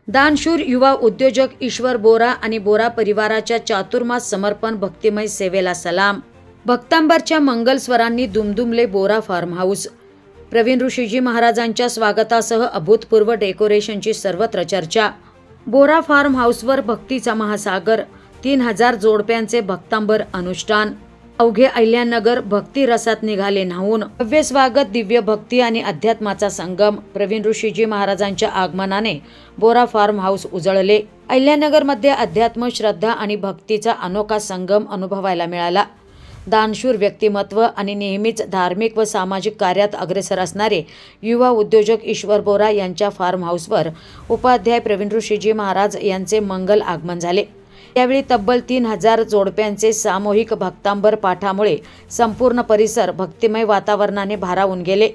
दानशूर युवा उद्योजक ईश्वर बोरा आणि बोरा परिवाराच्या चातुर्मास समर्पण भक्तिमय सेवेला सलाम। भक्तांबरच्या मंगलस्वरांनी दुमदुमले बोरा फार्म हाऊस। प्रवीण ऋषीजी महाराजांच्या स्वागतासह अभूतपूर्व डेकोरेशनची सर्वत्र चर्चा। बोरा फार्म हाऊसवर भक्तीचा महासागर, 3000 जोडप्यांचे भक्तांबर अनुष्ठान। अवघे अहिल्यानगर भक्ती रसात निघाले न्हाऊन। भव्य स्वागत, दिव्य भक्ती आणि अध्यात्माचा संगम। प्रवीण ऋषीजी महाराजांच्या आगमनाने बोरा फार्म हाऊस उजळले। अहिल्यानगरमध्ये अध्यात्म, श्रद्धा आणि भक्तीचा अनोखा संगम अनुभवायला मिळाला। दानशूर व्यक्तिमत्व आणि नेहमीच धार्मिक व सामाजिक कार्यात अग्रेसर असणारे युवा उद्योजक ईश्वर बोरा यांच्या फार्म हाऊसवर उपाध्याय प्रवीण ऋषीजी महाराज यांचे मंगल आगमन झाले। यावेळी तब्बल 3000 जोडप्यांचे सामूहिक भक्तांबर पाठामुळे संपूर्ण परिसर भक्तिमय वातावरणाने भारावून गेले।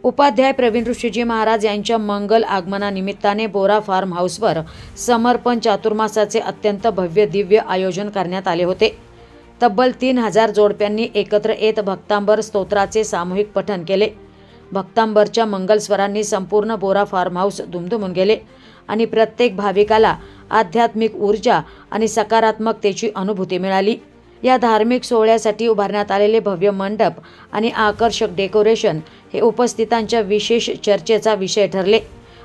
उपाध्याय प्रवीण ऋषीजी महाराज यांच्या मंगल आगमनानिमित्ताने बोरा फार्म हाऊसवर समर्पण चातुर्मासाचे अत्यंत भव्य दिव्य आयोजन करण्यात आले होते। तब्बल 3000 जोडप्यांनी एकत्र येत भक्तांबर स्तोत्राचे सामूहिक पठण केले। भक्तांबरच्या मंगलस्वरांनी संपूर्ण बोरा फार्म हाऊस दुमदुमून गेले आणि प्रत्येक भाविकाला आध्यात्मिक ऊर्जा आणि सकारात्मकतेची अनुभूती मिळाली। या धार्मिक सोहळ्यासाठी उभारण्यात आलेले भव्य मंडप आणि आकर्षक डेकोरेशन हे उपस्थितांच्या विशेष चर्चेचा विषय ठरले।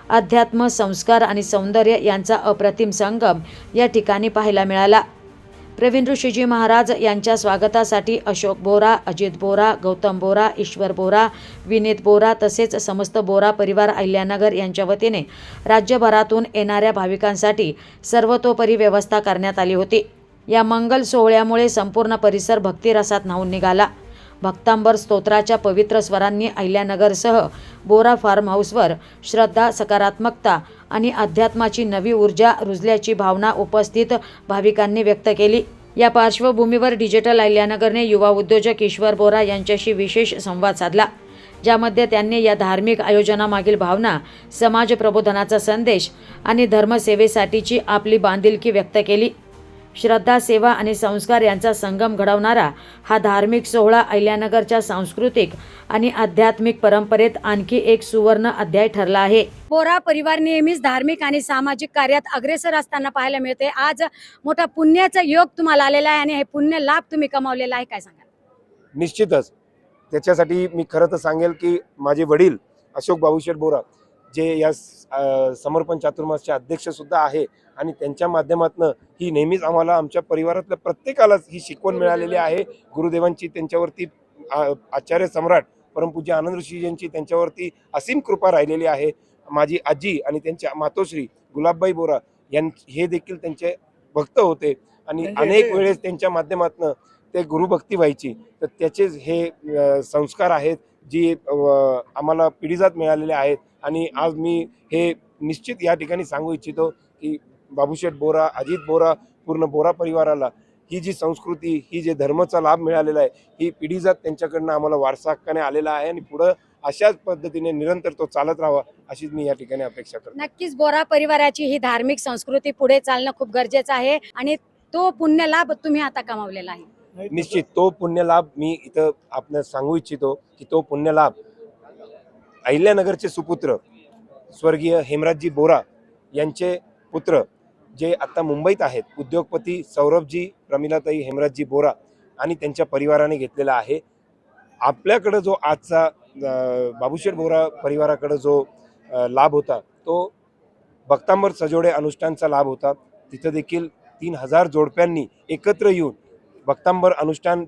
अध्यात्म, संस्कार आणि सौंदर्य यांचा अप्रतिम संगम या ठिकाणी पाहायला मिळाला। प्रवीण ऋषीजी महाराज यांच्या स्वागतासाठी अशोक बोरा, अजित बोरा, गौतम बोरा, ईश्वर बोरा, विनीत बोरा तसेच समस्त बोरा परिवार अहिल्यानगर यांच्या वतीने राज्यभरातून येणाऱ्या भाविकांसाठी सर्वतोपरी व्यवस्था करण्यात आली होती। या मंगल सोहळ्यामुळे संपूर्ण परिसर भक्तिरसात न्हाऊन निघाला। भक्तांबर स्तोत्राच्या पवित्र स्वरांनी अहिल्यानगरसह बोरा फार्म हाऊसवर श्रद्धा, सकारात्मकता आणि अध्यात्माची नवी ऊर्जा रुजल्याची भावना उपस्थित भाविकांनी व्यक्त केली। या पार्श्वभूमीवर डिजिटल अहिल्यानगरने युवा उद्योजक ईश्वर बोरा यांच्याशी विशेष संवाद साधला, ज्यामध्ये त्यांनी या धार्मिक आयोजनामागील भावना, समाज प्रबोधनाचा संदेश आणि धर्मसेवेसाठीची आपली बांधिलकी व्यक्त केली। श्रद्धा, सेवा आणि संस्कार यांचा संगम घडवणारा हा धार्मिक सोहळा अहिल्यानगरच्या सांस्कृतिक आणि आध्यात्मिक परंपरेत आणखी एक सुवर्ण अध्याय ठरला आहे। बोरा परिवार नेहमीच धार्मिक आणि सामाजिक कार्यात अग्रेसर असताना पाहायला मिळते। आज मोठा पुण्याचा योग तुम्हाला आलेला आहे आणि हे पुण्य लाभ तुम्ही कमावलेला आहे, काय सांगाल? निश्चितच त्याच्यासाठी मी खरं तर सांगेल की माझे वडील अशोक बाबूशेठ बोरा जे या समर्पण चातुर्मासचे अध्यक्ष सुद्धा आहे आणि त्यांच्या माध्यमातून ही नेहमीच आम्हाला आमच्या परिवारातल्या प्रत्येकालाच ही शिकवण मिळालेली आहे। गुरुदेवांची त्यांच्यावरती आचार्य सम्राट परमपूज्य आनंद ऋषीजींची त्यांच्यावरती असीम कृपा राहिलेली आहे। माझी आजी आणि त्यांच्या मातोश्री गुलाबबाई बोरा हे देखील त्यांचे भक्त होते आणि अनेक वेळेस त्यांच्या माध्यमातून ते गुरुभक्ती व्हायची। तर त्याचे हे संस्कार आहेत जी आम्हाला पिढीजात मिळालेले आहेत आणि आज मी हे निश्चित या ठिकाणी सांगू इच्छितो की बाबूशेठ बोरा, अजित बोरा, पूर्ण बोरा परिवाराला ही जी संस्कृती, ही जे धर्माचा लाभ मिळालेला आहे, ही पिढीजात त्यांच्याकडनं आम्हाला वारसा हक्काने आलेला आहे आणि पुढं अशाच पद्धतीने निरंतर तो चालत राहावा अशीच मी या ठिकाणी अपेक्षा करतो। नक्कीच बोरा परिवाराची ही धार्मिक संस्कृती पुढे चालणं खूप गरजेचं आहे आणि तो पुण्य लाभ तुम्ही आता कमावलेला आहे। निश्चित तो पुण्य लाभ मी इथं आपण सांगू इच्छितो की तो पुण्य लाभ अहिल्यानगरचे सुपुत्र स्वर्गीय हेमराजजी बोरा यांचे पुत्र जे आता मुंबईत आहेत, उद्योगपती सौरभजी, प्रमिलाताई हेमराजजी बोरा आणि त्यांच्या परिवाराने घेतलेला आहे। आपल्याकडे जो आजचा बाबूशेठ बोरा परिवाराकडे जो लाभ होता तो भक्तांबर सजोडे अनुष्ठानचा लाभ होता। तिथं देखील 3000 जोडप्यांनी एकत्र येऊन भक्तांबर अनुष्ठान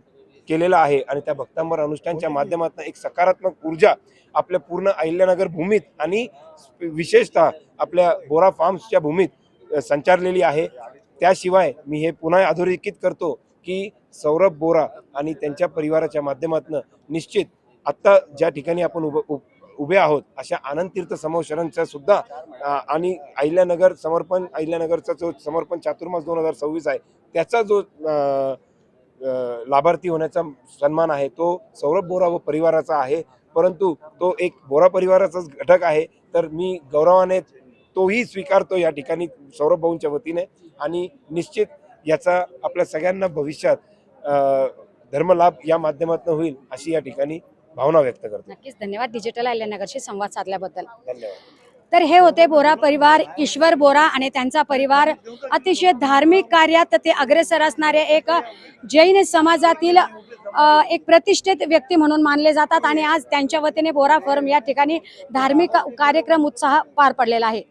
केलेलं आहे आणि त्या भक्तांबर अनुष्ठानच्या माध्यमातून एक सकारात्मक ऊर्जा आपल्या पूर्ण अहिल्यानगर भूमीत आणि विशेषतः आपल्या बोरा फार्म्सच्या भूमीत संचारलेली आहे। त्याशिवाय मी हे पुन्हा अधोरेखित करतो की सौरभ बोरा आणि त्यांच्या परिवाराच्या माध्यमातून निश्चित आत्ता ज्या ठिकाणी आपण उभे आहोत अशा आनंद तीर्थ समोशरणचा सुद्धा आणि अहिल्यानगरचा जो समर्पण चातुर्मास 2026 आहे त्याचा जो लाभार्थी होण्याचा सन्मान आहे तो सौरभ बोरा व परिवाराचा आहे। परंतु तो एक बोरा परिवाराचाच घटक आहे, तर मी गौरवाने तोही स्वीकारतो या ठिकाणी सौरभ भाऊंच्या वतीने आणि निश्चित याचा आपल्या सगळ्यांना भविष्यात धर्मलाभ या माध्यमातून होईल अशी या ठिकाणी भावना व्यक्त करतो। नक्कीच धन्यवाद डिजिटल अहिल्यानगरशी संवाद साधल्याबद्दल। धन्यवाद। तर हे होते बोरा परिवार, ईश्वर बोरा आणि त्यांचा परिवार. अतिशय धार्मिक कार्यात ते अग्रेसर असणारे एक जैन समाजातील एक प्रतिष्ठित व्यक्ती म्हणून मानले जातात आणि आज त्यांच्या वतीने बोरा फर्म या ठिकाणी धार्मिक कार्यक्रम उत्साह पार पडलेला आहे.